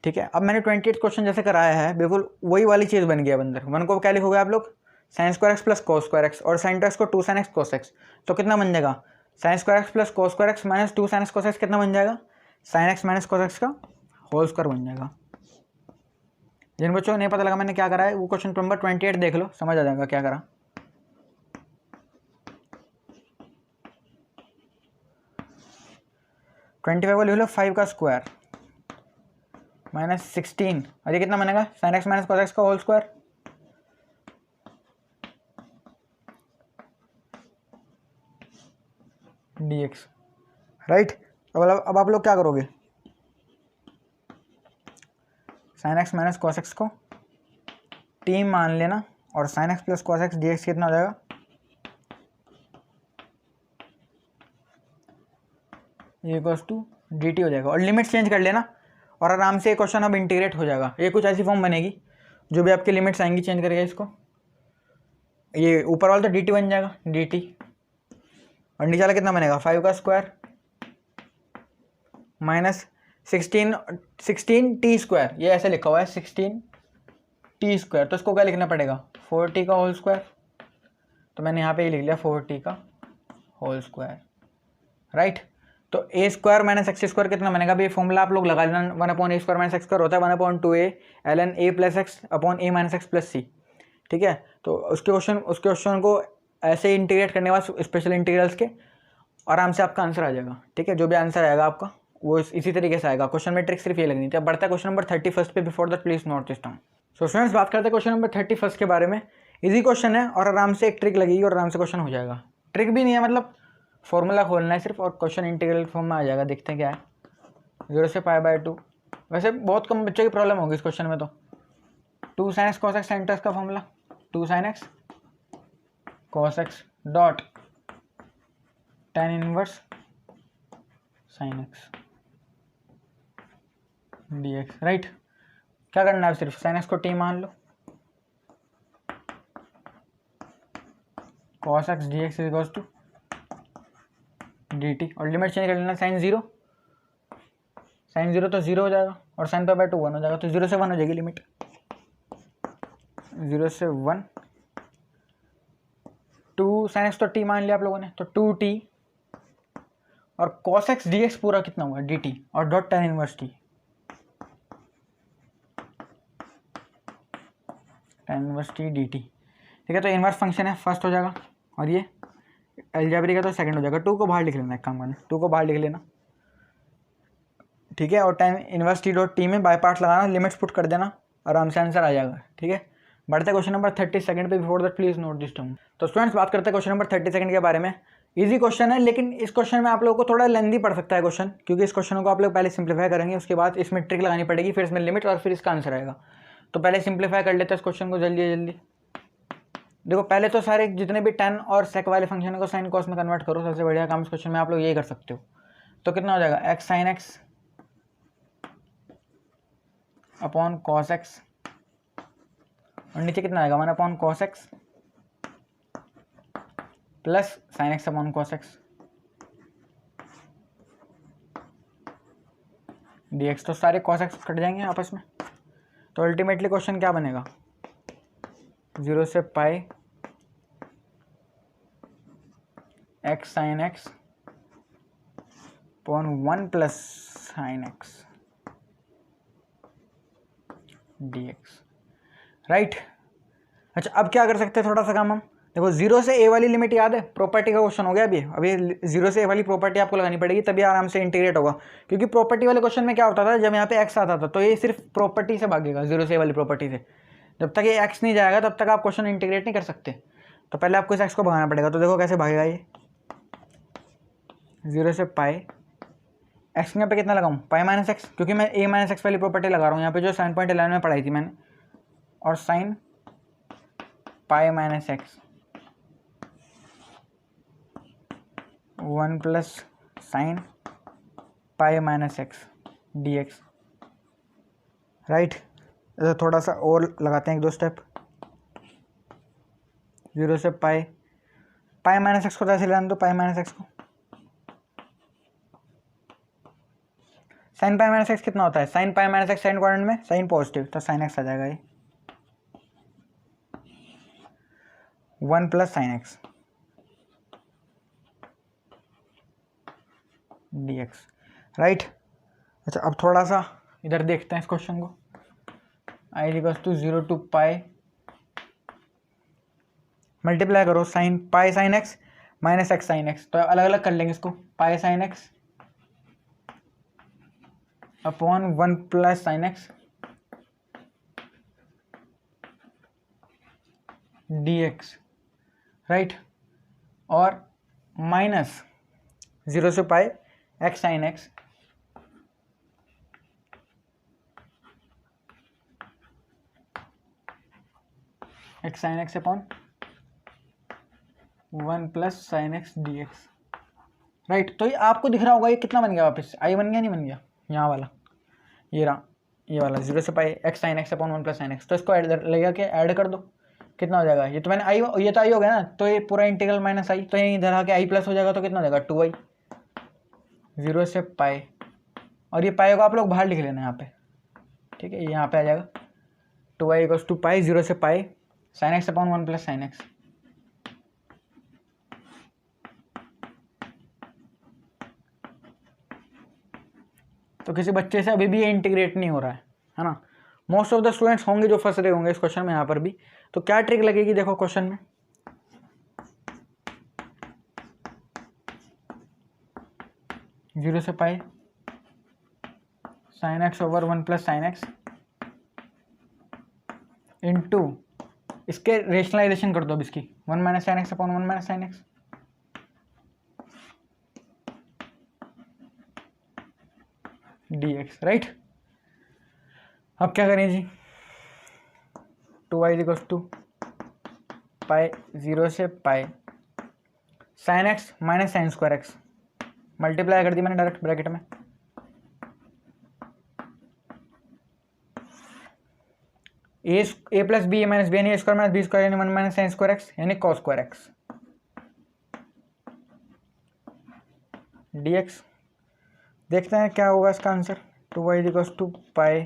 ठीक है। अब मैंने 28 क्वेश्चन जैसे कराया है, बिल्कुल वही वाली चीज़ बन गई अब अंदर। 1 को क्या लिखोगे आप लोग sin² x + cos² x और sin 2x को 2 sin x cos x, तो कितना बन जाएगा sin² x + cos² x - 2 sin x cos x, कितना बन जाएगा sin x - cos x का होल स्क्वायर बन जाएगा। जिन बच्चों को नहीं पता लगा मैंने क्या करा है, वो क्वेश्चन नंबर 28 देख लो, समझ आ जाएगा क्या करा। को लिख लो 5 का स्क्वायर -16 और ये कितना बनेगा sin x - cos x का होल स्क्वायर, dx, राइट। अब आप लोग क्या करोगे, sin x - cos x को t मान लेना और sin x + cos x dx कितना हो जाएगा, ये dt हो जाएगा। और लिमिट चेंज कर लेना और आराम से क्वेश्चन अब इंटीग्रेट हो जाएगा। ये कुछ ऐसी फॉर्म बनेगी जो भी आपकी लिमिट्स आएंगी चेंज करेगा इसको, ये ऊपर वाला तो dt बन जाएगा dt, और नीचे वाला कितना बनेगा 5 का स्क्वायर -16 t², ये ऐसे लिखा हुआ है 16 टी स्क्वायर, तो इसको क्या लिखना पड़ेगा 4t का होल स्क्वायर, तो मैंने यहाँ पे ही लिख लिया 4t का होल स्क्वायर, राइट। तो a square minus x square कितना बनेगा, अभी फॉर्मूला आप लोग लगा लेना, 1/a² माइनस एक्स स्क्वायर होता है 1/2a ln a plus x upon a minus x plus c, ठीक है। तो उसके क्वेश्चन को ऐसे इंटीग्रेट करने के बाद स्पेशल इंटीग्रल्स के आराम से आपका आंसर आ जाएगा, ठीक है। जो भी आंसर आएगा आपका वो इसी तरीके से आएगा। क्वेश्चन में ट्रिक सिर्फ ये लगनी थी। अब बढ़ता है क्वेश्चन नंबर 31 पे। Before that please note this down. So students, बात करते हैं क्वेश्चन नंबर 31 के बारे में। इजी क्वेश्चन है और आराम से एक ट्रिक लगेगी और आराम से क्वेश्चन हो जाएगा। ट्रिक भी नहीं है, मतलब फॉर्मूला खोलना है सिर्फ और क्वेश्चन इंटीग्रल फॉर्म में आ जाएगा। देखते हैं क्या है। 0 से π/2। वैसे बहुत कम बच्चों की प्रॉब्लम होगी इस क्वेश्चन में। तो 2 sin x cos x sin x का formula 2 sin x cos x dot tan inverse sin x dx, right. क्या करना है, सिर्फ sin x को t मान लो, cos x dx equals to dt और लिमिट चेंज कर लेना। sin 0 तो 0 हो जाएगा और sin π/2 1 हो जाएगा, तो 0 से 1 हो जाएगी लिमिट। 0 से 1 2 sin x तो t मान लिया आप लोगों ने, तो 2t और cos x dx पूरा कितना हुआ dt और dot tan inverse t, tan inverse t dt, ठीक है। तो इनवर्स फंक्शन है, फर्स्ट हो जाएगा और ये अलजेब्रिक का तो सेकंड हो जाएगा। 2 को बाहर लिख लेना, एक काम करना 2 को बाहर लिख लेना, ठीक है। और tan inverse t dot t में बाय पार्ट्स लगाना, लिमिट्स पुट कर देना, आराम से आंसर आ जाएगा, ठीक है। बढ़ते क्वेश्चन नंबर 32 पे। Before that please note this down. तो स्टूडेंट्स, बात करते हैं क्वेश्चन नंबर 32 के बारे में। इजी क्वेश्चन है, लेकिन इस क्वेश्चन में आप लोगों को थोड़ा लेंदी पड़ सकता है क्वेश्चन, क्योंकि इस क्वेश्चन को आप लोग पहले सिंप्लीफाई करेंगे, उसके बाद इसमें ट्रिक लगानी पड़ेगी, फिर इसमें लिमिट और फिर इसका आंसर आएगा। तो पहले सिंप्लीफाई कर लेते हैं इस क्वेश्चन को जल्दी। देखो, पहले तो सारे जितने भी tan और sec वाले फंक्शन को sin cos में कन्वर्ट करो। सबसे बढ़िया काम इस क्वेश्चन में आप लोग यही कर सकते हो। तो कितना हो जाएगा x sin x upon cos x और नीचे कितना आएगा 1/cos x plus sin x upon cos x dx। तो सारे cos x कट जाएंगे आपस में। तो अल्टीमेटली क्वेश्चन क्या बनेगा, 0 से π x sin x upon 1 plus sin x dx, right. अच्छा, अब क्या कर सकते हैं, थोड़ा सा काम हम देखो। 0 से a वाली लिमिट याद है, प्रॉपर्टी का क्वेश्चन हो गया अभी 0 से a वाली प्रॉपर्टी आपको लगानी पड़ेगी, तभी आराम से इंटीग्रेट होगा। क्योंकि प्रॉपर्टी वाले क्वेश्चन में क्या होता था, जब यहाँ पे x आता था तो ये सिर्फ प्रॉपर्टी से भागेगा, 0 से a वाली प्रॉपर्टी से। जब तक ये x नहीं जाएगा तब तक आप क्वेश्चन इंटीग्रेट नहीं कर सकते। तो पहले आपको इस x को भगाना पड़ेगा। तो देखो कैसे भागेगा ये, 0 से π x यहाँ पे कितना लगाऊँ π माइनस एक्स, क्योंकि मैं a माइनस एक्स वाली प्रॉपर्टी लगा रहा हूँ यहाँ पे, जो 7.11 में पढ़ाई थी मैंने। और sine π minus x 1 plus sine π minus x dx, right. थोड़ा सा और लगाते हैं, 1-2 स्टेप। 0 से π माइनस एक्स को तो ऐसे लेना, तो π माइनस एक्स को साइन π माइनस एक्स कितना होता है, sine π minus x sine quadrant में साइन पॉजिटिव, तो साइन एक्स आ जाएगा ये 1 plus sine x dx, right. अच्छा, अब थोड़ा सा इधर देखते हैं इस क्वेश्चन को। i equals to 0 to π multiply करो sine π sine x minus x sine x, तो अलग अलग कर लेंगे इसको। π sine x upon 1 plus sine x dx, right. और माइनस 0 से π x sine x x sine x upon 1 plus sine x dx, right. तो ये आपको दिख रहा होगा, ये कितना बन गया वापस, आई बन गया नहीं बन गया, यहाँ वाला ये रहा, ये वाला 0 से π x sine x upon 1 plus sine x। तो इसको ऐड लगा के ऐड कर दो, कितना हो जाएगा। ये तो मैंने आई, ये तो आई हो गया ना, तो ये पूरा इंटीग्रल माइनस आई, तो ये इधर आके आई प्लस हो जाएगा, तो कितना हो जाएगा 2i 0 से π। और ये पाई को आप लोग बाहर लिख लेना यहाँ पे, ठीक है, यहाँ पे आ जाएगा 2y इक्वल्स टू पाई 0 से pi sine x upon 1 plus sine x. तो किसी बच्चे से अभी भी ये इंटीग्रेट नहीं हो रहा है ना। मोस्ट ऑफ द स्टूडेंट्स होंगे जो फंस रहे होंगे इस क्वेश्चन में यहाँ पर भी। तो क्या ट्रिक लगेगी देखो क्वेश्चन में, जीरो से pi sine x over 1 plus sine x into इसके रेशनलाइजेशन कर दो अब इसकी 1 minus sign x upon 1 minus sign x. dx right. अब क्या करें जी, 2y इक्वल्स टू पाई 0 से pi sine x minus sine square x, multiply कर दी मैंने डायरेक्ट ब्रैकेट में, ए प्लस बी ए माइनस बी यानी ए स्क्वायर माइनस बी स्क्वायर यानी 1 माइनस साइन स्क्वायर एक्स यानी कॉस स्क्वायर एक्स dx। देखते हैं क्या होगा इसका आंसर, 2y इक्वल्स टू पाई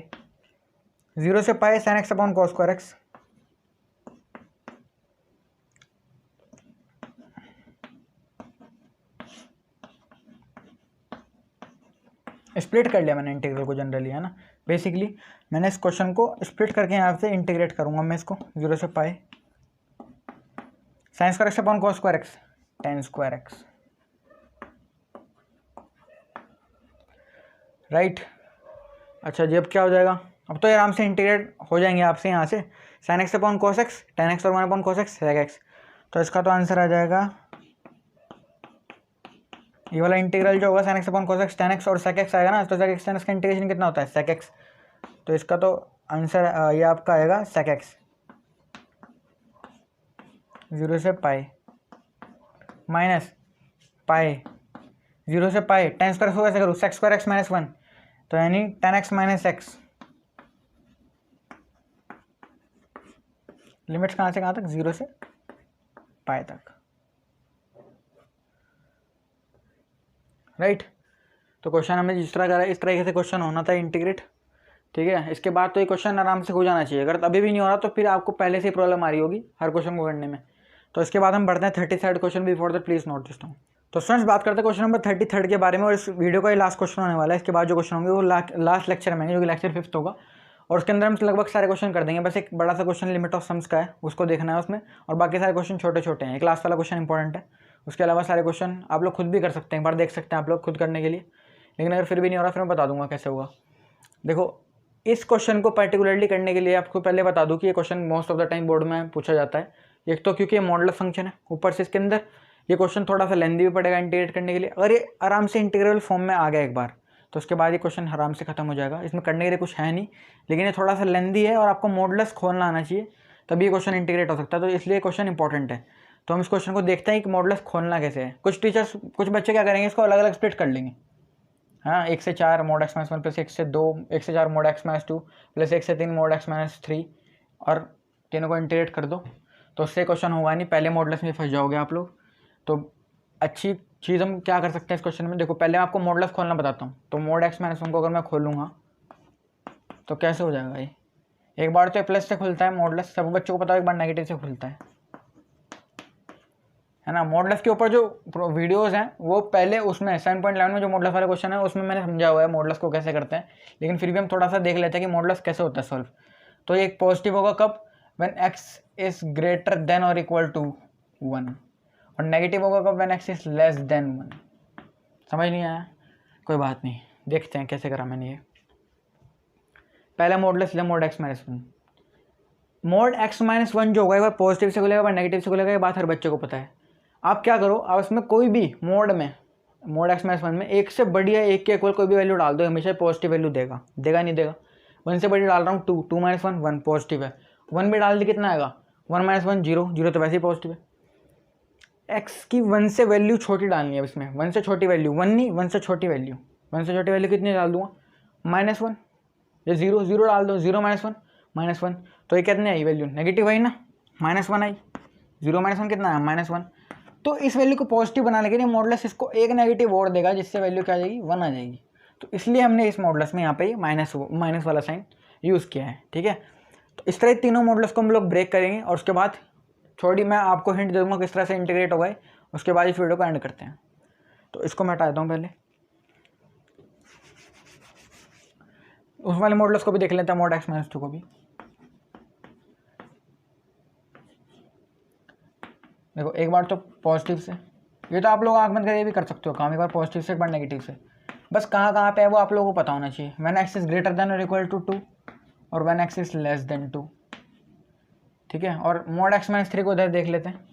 0 से pi sine x upon cos square x. Split कर लिया मैंने इंटीग्रल को जनरली, है ना। बेसिकली मैंने इस क्वेश्चन को स्प्लिट करके यहाँ से इंटीग्रेट करूँगा मैं इसको 0 से pi sine square x upon cos square x ten square x right. अच्छा जी अब क्या हो जाएगा, अब तो आराम से इंटीग्रेट हो जाएंगे आपसे यहाँ से, sine x upon cos x tan x और 1 upon cos x sec x. तो इसका तो आंसर आ जाएगा ये वाला इंटीग्रल जो होगा sign x upon cos x tan x और सेक एक्स आएगा ना, तो सेक एक्स टेन एक्स का इंटीग्रेशन कितना होता है सेक एक्स। तो इसका तो आंसर ये आपका आएगा सेक एक्स 0 से पाई माइनस पाई 0 से पाई टेन स्क्वायर को कैसे करूँ सेक स्क्वायर एक्स माइनस 1, तो यानी ten x minus x. Limits कहाँ से कहाँ तक, 0 से पाई तक राइट। तो क्वेश्चन हमें जिस तरह करा इस तरीके से क्वेश्चन होना था इंटीग्रेट, ठीक है। इसके बाद तो ये क्वेश्चन आराम से हो जाना चाहिए, अगर अभी भी नहीं हो रहा तो फिर आपको पहले से ही प्रॉब्लम आ रही होगी हर क्वेश्चन को करने में। तो इसके बाद हम बढ़ते हैं 33rd question, before that please note this down. तो फ्रेंड्स बात करते हैं क्वेश्चन नंबर 33 के बारे में, और इस वीडियो का ये लास्ट क्वेश्चन होने वाला है। इसके बाद जो क्वेश्चन होंगे वो लास्ट लेक्चर में जो कि लेक्चर 5th होगा, और उसके अंदर हम लगभग सारे क्वेश्चन कर देंगे। बस एक बड़ा सा क्वेश्चन लिमिट ऑफ सम्स का है, उसको देखना है उसमें, और बाकी सारे क्वेश्चन छोटे छोटे हैं। एक लास्ट वाला क्वेश्चन इंपॉर्टेंट है, उसके अलावा सारे क्वेश्चन आप लोग खुद भी कर सकते हैं, एक बार देख सकते हैं आप लोग खुद करने के लिए। लेकिन अगर फिर भी नहीं हो रहा फिर मैं बता दूंगा कैसे होगा। देखो इस क्वेश्चन को पर्टिकुलरली करने के लिए आपको पहले बता दूं कि ये question most of the time board में पूछा जाता है। एक तो क्योंकि ये मॉडुलस फंक्शन है, ऊपर से इसके अंदर ये क्वेश्चन थोड़ा सा लेंदी भी पड़ेगा इंटीग्रेट करने के लिए। अगर ये आराम से इंटीग्रल फॉर्म में आ गया एक बार तो उसके बाद ये क्वेश्चन आराम से खत्म हो जाएगा, इसमें करने के लिए कुछ है नहीं। लेकिन ये थोड़ा सा लेंदी है और आपको मॉडुलस खोलना आना चाहिए, तभी ये क्वेश्चन इंटीग्रेट हो सकता है। तो इसलिए क्वेश्चन इंपॉर्टेंट है। तो हम इस क्वेश्चन को देखते हैं कि मॉडुलस खोलना कैसे है। कुछ टीचर्स कुछ बच्चे क्या करेंगे, इसको अलग अलग स्प्लिट कर लेंगे। हाँ 1 से 4 मोड एक्स माइनस 1 प्लस 1 से 2 1 से 4 मोड एक्स माइनस 2 प्लस 1 से 3 मोड एक्स माइनस 3, और तीनों को इंटीग्रेट कर दो। तो उससे क्वेश्चन होगा नहीं, पहले मॉडुलस में फंस जाओगे आप लोग। तो अच्छी चीज़ हम क्या कर सकते हैं इस क्वेश्चन में, देखो पहले मैं आपको मॉडुलस खोलना बताता हूँ। तो मोड एक्स माइनस 1 को अगर मैं खोलूँगा तो कैसे हो जाएगा ये, एक बार तो प्लस से खुलता है मॉडुलस, सब बच्चों को पता है, एक बार नेगेटिव से खुलता है ना। मॉडुलस के ऊपर जो वीडियोस हैं वो पहले उसमें 7.11 में जो मॉडुलस वाला क्वेश्चन है उसमें मैंने समझा हुआ है मॉडुलस को कैसे करते हैं। लेकिन फिर भी हम थोड़ा सा देख लेते हैं कि मॉडुलस कैसे होता है सॉल्व। तो ये एक पॉजिटिव होगा कब, when x is greater then और इक्वल टू 1, और नेगेटिव होगा कब, when x is less then 1। समझ नहीं आया, कोई बात नहीं, देखते हैं कैसे करा मैंने ये। पहला मॉडुलस लिया mode x minus 1, mode x minus 1 जो होगा एक बार पॉजिटिव से खुलेगा, एक बार नेगेटिव से खुलेगा, ये बात हर बच्चे को पता है। आप क्या करो, आप इसमें कोई भी मोड में मोड एक्स माइनस 1 में एक से बड़ी या एक के इक्वल कोई भी वैल्यू डाल दो, हमेशा पॉजिटिव वैल्यू देगा, देगा नहीं देगा। 1 से बड़ी डाल रहा हूँ 2, 2 माइनस 1 1 पॉजिटिव है, 1 भी डाल दी कितना आएगा 1 माइनस 1 0, 0 तो वैसे ही पॉजिटिव है। एक्स की 1 से वैल्यू छोटी डालनी है इसमें, 1 से छोटी वैल्यू 1 नहीं, 1 से छोटी वैल्यू, 1 से छोटी वैल्यू कितनी डाल दूँगा -1, ये 0 0 डाल दो, 0 माइनस 1 -1, तो ये कितनी आई वैल्यू, नेगेटिव आई ना, -1 आई, 0 माइनस 1 कितना है -1। तो इस वैल्यू को पॉजिटिव बनाने के लिए मॉडुलस इसको एक नेगेटिव और देगा, जिससे वैल्यू क्या आ जाएगी 1 आ जाएगी। तो इसलिए हमने इस मॉडुलस में यहाँ पे माइनस वाला साइन यूज़ किया है, ठीक है। तो इस तरह तीनों मॉडल्स को हम लोग ब्रेक करेंगे और उसके बाद थोड़ी मैं आपको हिंट दे दूँगा किस तरह से इंटीग्रेट हो गए, उसके बाद इस वीडियो को एंड करते हैं। तो इसको मैं हटा देता हूँ पहले, उस वाले मॉडल्स को भी देख लेते हैं, mod x-2 को भी। देखो एक बार तो पॉजिटिव से, ये तो आप लोग आंख बंद करके भी कर सकते हो काम, एक बार पॉजिटिव से एक बार नेगेटिव से, बस कहाँ पे है वो आप लोगों को पता होना चाहिए। When x is greater then और इक्वल टू 2 और when x is less then 2, ठीक है। और mod x-3 को इधर देख लेते हैं,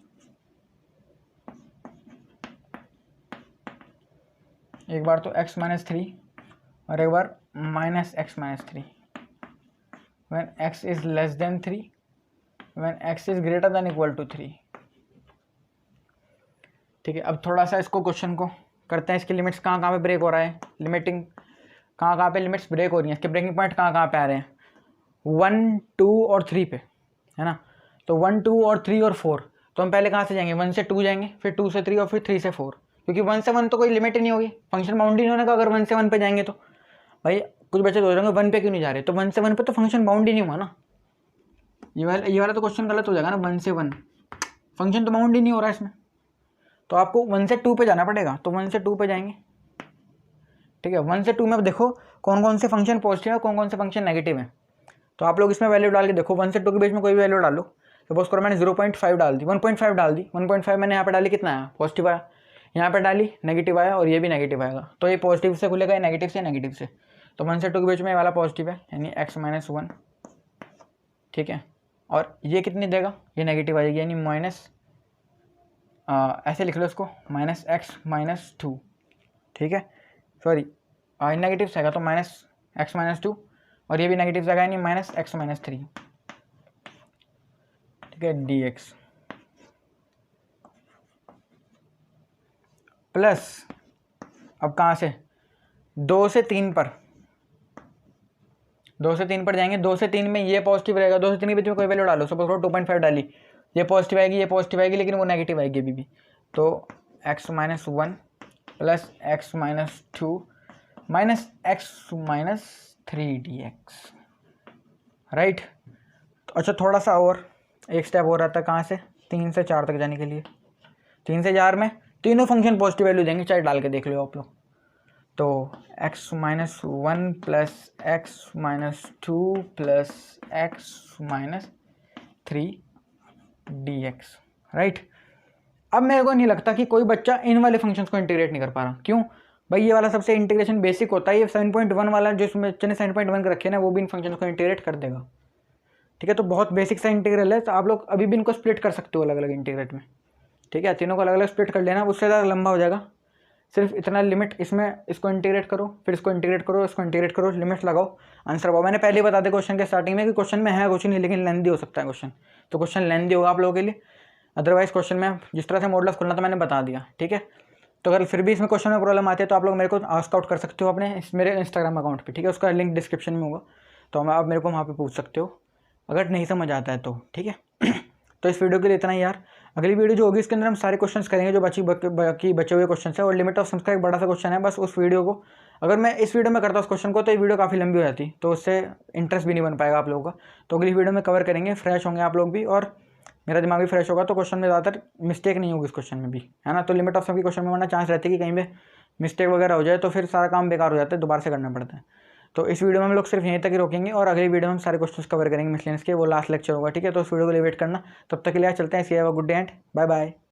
एक बार तो x-3 और एक बार -x-3। When x is less than 3, when x is greater than equal to 3, ठीक है। अब थोड़ा सा इसको क्वेश्चन को करते हैं, इसकी लिमिट्स कहाँ पे ब्रेक हो रहा है, लिमिटिंग कहाँ पे लिमिट्स ब्रेक हो रही हैं, इसके ब्रेकिंग पॉइंट कहाँ पे आ रहे हैं, 1, 2 और 3 पे, है ना। तो 1, 2 और 3 और 4, तो हम पहले कहाँ से जाएंगे, 1 से 2 जाएंगे, फिर 2 से 3 और फिर 3 से 4, क्योंकि 1 से 1 तो कोई लिमिट ही नहीं होगी, फंक्शन बाउंड ही नहीं होने का। अगर 1 से 1 पे जाएंगे तो भाई कुछ बच्चे सोच रहे होंगे 1 पे क्यों नहीं जा रहे, तो 1 से 1 पे तो फंक्शन बाउंड ही नहीं हुआ ना, ये वाला तो क्वेश्चन गलत हो जाएगा ना। 1 से 1 फंक्शन तो बाउंड ही नहीं हो रहा है इसमें, तो आपको 1 से 2 पे जाना पड़ेगा, तो 1 से 2 पे जाएंगे, ठीक है। 1 से 2 में देखो कौन कौन से फंक्शन पॉजिटिव है, कौन कौन से फंक्शन नेगेटिव है, तो आप लोग इसमें वैल्यू डाल के देखो। 1 से 2 के बीच में कोई भी वैल्यू डालो, सपोज करो मैंने 0.5 डाल दी, 1.5 डाल दी, 1.5 मैंने यहाँ पे डाली, कितना आया, पॉजिटिव आया, यहाँ पे डाली नेगेटिव आया और ये भी नेगेटिव आएगा, तो ये पॉजिटिव से खुलेगा, ये नेगेटिव से नेगेटिव से, तो 1 से 2 के बीच में ये वाला पॉजिटिव है यानी x-1, ठीक है। और ये कितनी देगा, ये नेगेटिव आएगी यानी माइनस, ऐसे लिख लो इसको, -x-2, ठीक है। सॉरी नेगेटिव से आएगा तो -x-2 और ये भी नेगेटिव से आएगा यानी -x-3, ठीक है, dx प्लस, अब कहाँ से, 2 से 3 पर, 2 से 3 पर जाएंगे। 2 से 3 में ये पॉजिटिव रहेगा, 2 से 3 के बीच में कोई वैल्यू डालो, सपोज करो 2.5 डाली, ये पॉजिटिव आएगी, ये पॉजिटिव आएगी, लेकिन वो नेगेटिव आएगी अभी भी, तो x-1 plus x-2 minus x-3 dx, right. अच्छा थोड़ा सा और एक स्टेप हो रहा था, कहाँ से, 3 से 4 तक जाने के लिए। 3 से 4 में तीनों फंक्शन पॉजिटिव वैल्यू देंगे, चाहे डाल के देख लो आप लोग, तो x-1 plus x-2 plus x-3 dx, right. अब मेरे को नहीं लगता कि कोई बच्चा इन वाले फंक्शंस को इंटीग्रेट नहीं कर पा रहा, क्यों भाई, ये वाला सबसे इंटीग्रेशन बेसिक होता है, ये 7.1 वाला जो इसमें बच्चे ने 7.1 का रखे ना, वो भी इन फंक्शंस को इंटीग्रेट कर देगा, ठीक है। तो बहुत बेसिक सा इंटीग्रल है, तो आप लोग अभी भी इनको स्प्लिट कर सकते हो अलग अलग इंटीग्रेट में, ठीक है। तीनों को अलग अलग स्प्लिट कर लेना, उससे ज़्यादा लंबा हो जाएगा, सिर्फ इतना लिमिट इसमें, इसको इंटीग्रेट करो, फिर इसको इंटीग्रेट करो, इसको इंटीग्रेट करो, लिमिट्स लगाओ, आंसर पाओ। मैंने पहले ही बता दिया क्वेश्चन के स्टार्टिंग में कि क्वेश्चन में है कुछ नहीं, लेकिन लेंथी हो सकता है क्वेश्चन, तो क्वेश्चन लेंथी होगा आप लोगों के लिए, अदरवाइज क्वेश्चन में जिस तरह से मॉडल्स खोलना था मैंने बता दिया, ठीक है। तो अगर फिर भी इसमें क्वेश्चन में प्रॉब्लम आती है तो आप लोग मेरे को आस्क आउट कर सकते हो अपने मेरे इंस्टाग्राम अकाउंट पे, ठीक है, उसका लिंक डिस्क्रिप्शन में होगा, तो आप मेरे को वहाँ पे पूछ सकते हो अगर नहीं समझ आता है तो, ठीक है। तो इस वीडियो के लिए इतना ही यार, अगली वीडियो जो होगी इसके अंदर हम सारे क्वेश्चंस करेंगे जो बाकी बचे हुए क्वेश्चन है, और लिमिट ऑफ सम्स का एक बड़ा सा क्वेश्चन है, बस उस वीडियो को अगर मैं इस वीडियो में करता उस क्वेश्चन को तो ये वीडियो काफ़ी लंबी हो जाती, तो उससे इंटरेस्ट भी नहीं बन पाएगा आप लोगों का, तो अगली वीडियो में कवर करेंगे, फ्रेश होंगे आप लोग भी और मेरा दिमाग भी फ्रेश होगा, तो क्वेश्चन में ज़्यादातर मिस्टेक नहीं होगी इस क्वेश्चन में भी, है ना। तो लिमिट ऑफ सम की क्वेश्चन में वरना चांस रहती है कि कहीं पे मिस्टेक वगैरह हो जाए तो फिर सारा काम बेकार हो जाता है, दोबारा से करना पड़ता है। तो इस वीडियो में हम लोग सिर्फ यहीं तक ही रोकेंगे और अगली वीडियो में हम सारे क्वेश्चंस कवर करेंगे मिसलेनियस के, वो लास्ट लेक्चर होगा, ठीक है। तो उस वीडियो को लिए वेट करना, तब तक के लिए चलते हैं, see have a good day and bye bye.